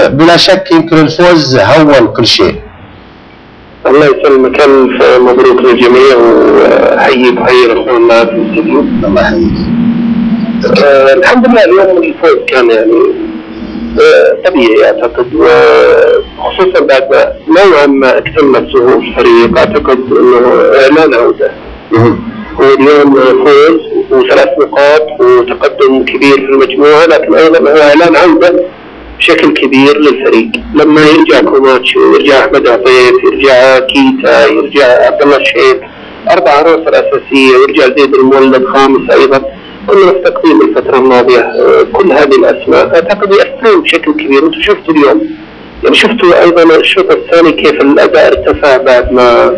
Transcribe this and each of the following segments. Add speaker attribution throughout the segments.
Speaker 1: بلا شك يمكن الفوز هون كل شيء.
Speaker 2: الله يسلمك، الف مبروك للجميع، وحييك وحيي اخواننا في الاستديو.
Speaker 1: الله يحييك.
Speaker 2: الحمد لله اليوم الفوز كان يعني طبيعي اعتقد، وخصوصا بعد ما نوعا ما اكتمل صفوف الفريق. اعتقد انه اعلان عوده، واليوم فوز وثلاث نقاط وتقدم كبير في المجموعه، لكن ايضا هو اعلان عوده بشكل كبير للفريق. لما يرجع كوماتشو، يرجع احمد عطيف، يرجع كيتا، يرجع عبد الله الشيخ، 4 عناصر اساسيه، ويرجع زيد المولد خامس ايضا، كنا مفتقدين الفتره الماضيه كل هذه الاسماء. اعتقد يأثرون بشكل كبير. انتم شفتوا اليوم، يعني شفتوا ايضا الشوط الثاني كيف الاداء ارتفع بعد ما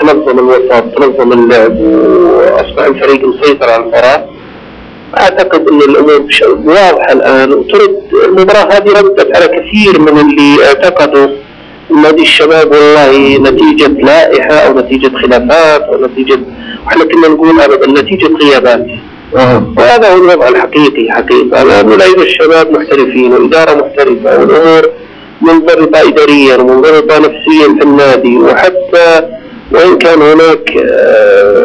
Speaker 2: تنظم الوسط، تنظم اللعب، واصبح الفريق مسيطر على المباراه. اعتقد ان الامور واضحه الان، وترد المباراه هذه ردت على كثير من اللي اعتقدوا نادي الشباب والله نتيجه لائحه او نتيجه خلافات او نتيجه، واحنا كنا نقول ابدا نتيجه غيابات. وهذا هو الوضع الحقيقي حقيقه، لانه لعيبه الشباب محترفين والاداره محترفه، والامور منضبطه اداريا ومنضبطه نفسيا في النادي، وحتى وإن كان هناك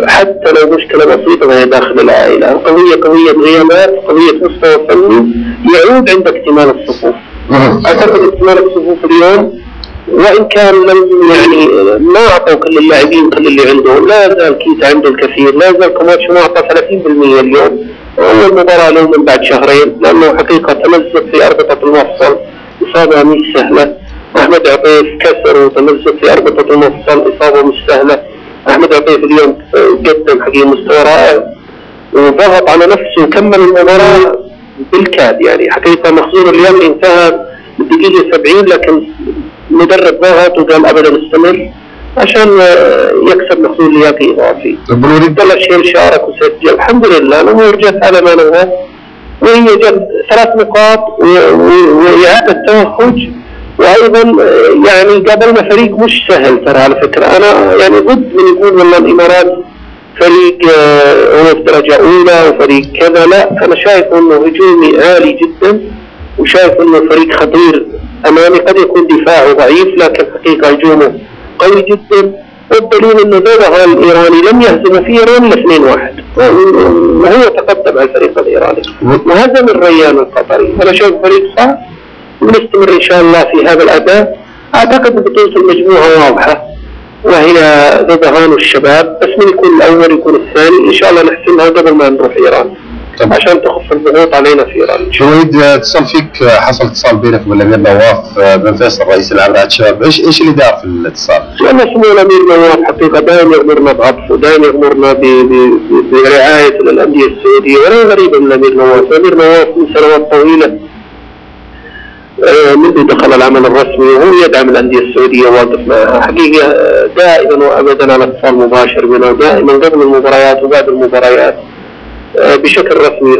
Speaker 2: حتى لو مشكلة بسيطة وهي داخل العائلة، قضية غيابات، قضية مستوى فني يعود عند اكتمال الصفوف. أعتقد اكتمال الصفوف اليوم، وإن كان لم يعني ما أعطوا كل اللاعبين كل اللي عندهم، لا زال كيتا عنده الكثير، لا زال كوماتشو ما أعطى 30% اليوم. أول مباراة له من بعد شهرين، لأنه حقيقة تمزق في أربطة المفصل، إصابة مش سهلة. أحمد عطيف كسر وتمزق في أربطة المفصل، إصابة مش سهلة. أحمد عطيف اليوم قدم حقيقي مستوى رائع، وضغط على نفسه وكمل المباراة بالكاد. يعني حقيقة مخزون اليوم انتهى بالدقيقة 70، لكن مدرب ضغط وقال أبدا استمر عشان يكسب مخزون لياقي إضافي. عبد الله الشيخ شارك وسجل، الحمد لله الأمور جت على ما نبغى، وهي جت 3 نقاط وإعادة توهج. وايضا يعني قابلنا فريق مش سهل ترى على فكره. انا يعني ضد من يقول والله الامارات فريق هو في درجه اولى وفريق كذا، لا، انا شايف انه هجومي عالي جدا، وشايف انه فريق خطير امامي. قد يكون دفاعه ضعيف لكن حقيقه هجومه قوي جدا، والدليل انه ذوبها الايراني لم يهزم في ايران الا 2-1، وهو تقدم على الفريق الايراني وهزم الريان القطري. انا شايف فريق صعب، ونستمر ان شاء الله في هذا الاداء. اعتقد بطولة المجموعة واضحة، وهي ذبحان الشباب، بس من يكون الاول يكون الثاني ان شاء الله نحسمها قبل ما نروح ايران عشان تخف الضغوط علينا في ايران.
Speaker 1: شويد اتصل فيك، حصل اتصال بينك وبين الامير نواف بن فيصل رئيس العام الشباب، ايش اللي دار في الاتصال؟
Speaker 2: لأن سمو الامير نواف حقيقة دائما يأمرنا بعطف، ودائما يأمرنا برعاية الاندية السعودية، ولا غريبة من الامير نواف. الامير نواف من سنوات طويلة منذ دخل العمل الرسمي وهو يدعم الأندية السعودية، واقف معها حقيقة دائما وأبدا على اتصال مباشر بنا، دائما قبل المباريات وبعد المباريات بشكل رسمي.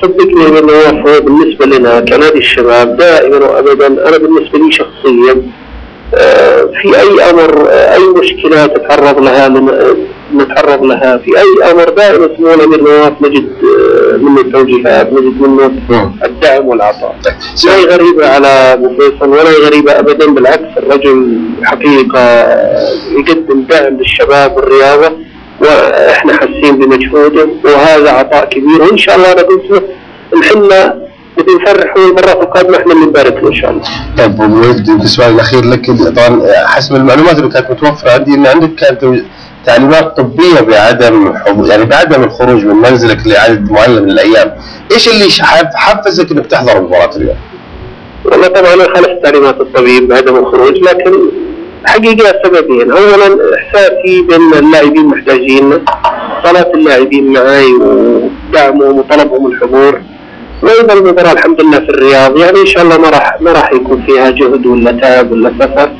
Speaker 2: صدقني من نواف هو بالنسبة لنا كنادي الشباب دائما وأبدا، أنا بالنسبة لي شخصيا في أي أمر، أي مشكلة نتعرض لها في أي أمر، دائما سمو الأمير نواف نجد منه التوجيهات، نجد منه الدعم والعطاء. لا هي غريبة على أبو فيصل ولا هي غريبة أبدا، بالعكس الرجل حقيقة يقدم دعم للشباب والرياضة، وإحنا حاسين بمجهوده، وهذا عطاء كبير. وإن شاء الله أنا قلت نحن نبي نفرح المرة القادمة احنا اللي نبارك له ان شاء الله.
Speaker 1: طيب وليد السؤال الاخير لك، طبعا حسب المعلومات اللي كانت متوفرة عندي ان عندك كانت تعليمات طبية بعدم الخروج من منزلك لعدد معين من الايام، ايش اللي حفزك انك تحضر مباراة اليوم؟
Speaker 2: والله طبعا انا خالفت تعليمات الطبيب بعدم الخروج، لكن حقيقة سببين. اولا احساسي بان اللاعبين محتاجين، صلاة اللاعبين معي ودعمهم وطلبهم الحضور، وايضا المباراة الحمد لله في الرياض، يعني ان شاء الله ما راح يكون فيها جهد ولا تعب ولا سفر،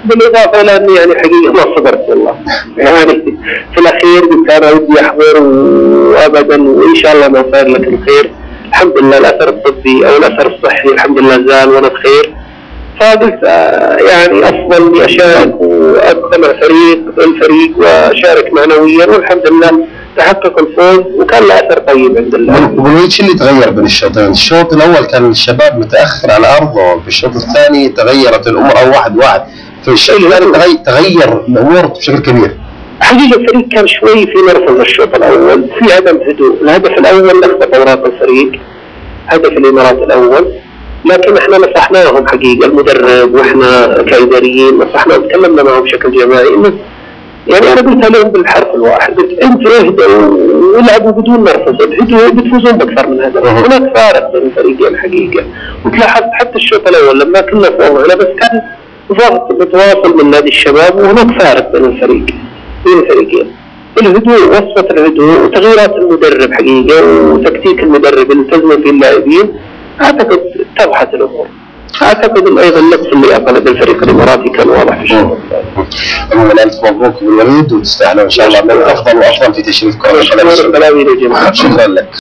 Speaker 2: بالاضافه الى اني يعني حقيقه ما صبرت والله. يعني في الاخير قلت انا ودي احضر وابدا، وان شاء الله ما صار لك الخير. الحمد لله الاثر الطبي او الاثر الصحي الحمد لله زال وانا بخير، فقلت يعني افضل اني اشارك وابقى مع الفريق واشارك معنويا، والحمد لله تحقق الفوز وكان له اثر طيب عند اللاعبين.
Speaker 1: والوليد شو اللي تغير بين الشوطين؟ الشوط الاول كان الشباب متاخر على ارضه، في الشوط الثاني تغيرت الامور او 1-1، في الشوط الثاني تغير الامور بشكل كبير.
Speaker 2: حقيقة الفريق كان شوي في نرفز الشوط الاول، في عدم هدوء، الهدف الاول لخبط اوراق الفريق، هدف الامارات الاول، لكن احنا نصحناهم حقيقة المدرب واحنا كاداريين نصحناهم، تكلمنا معهم بشكل جماعي انه يعني انا قلت لهم بالحرف الواحد، قلت انتوا اهدوا والعبوا بدون نرفز، الهدوء بتفوزون باكثر من هدف، هناك فارق بين الفريقين حقيقة، وتلاحظت حتى الشوط الاول لما كنا في وضعنا بس كان ضغط متواصل من نادي الشباب وهناك فارق بين الفريقين. الهدوء، وصفة الهدوء وتغييرات المدرب حقيقة وتكتيك المدرب اللي التزموا فيه اللاعبين، اعتقد اتضحت الامور. اعتقد ان ايضا نقص اللياقه لدى الفريق الاماراتي كان واضح في الشوط الثاني.
Speaker 1: عموما الف مبروك بالوليد وتستاهلوا ان شاء الله من افضل وافضل في تشريف كره القدم.
Speaker 2: شكرا لك.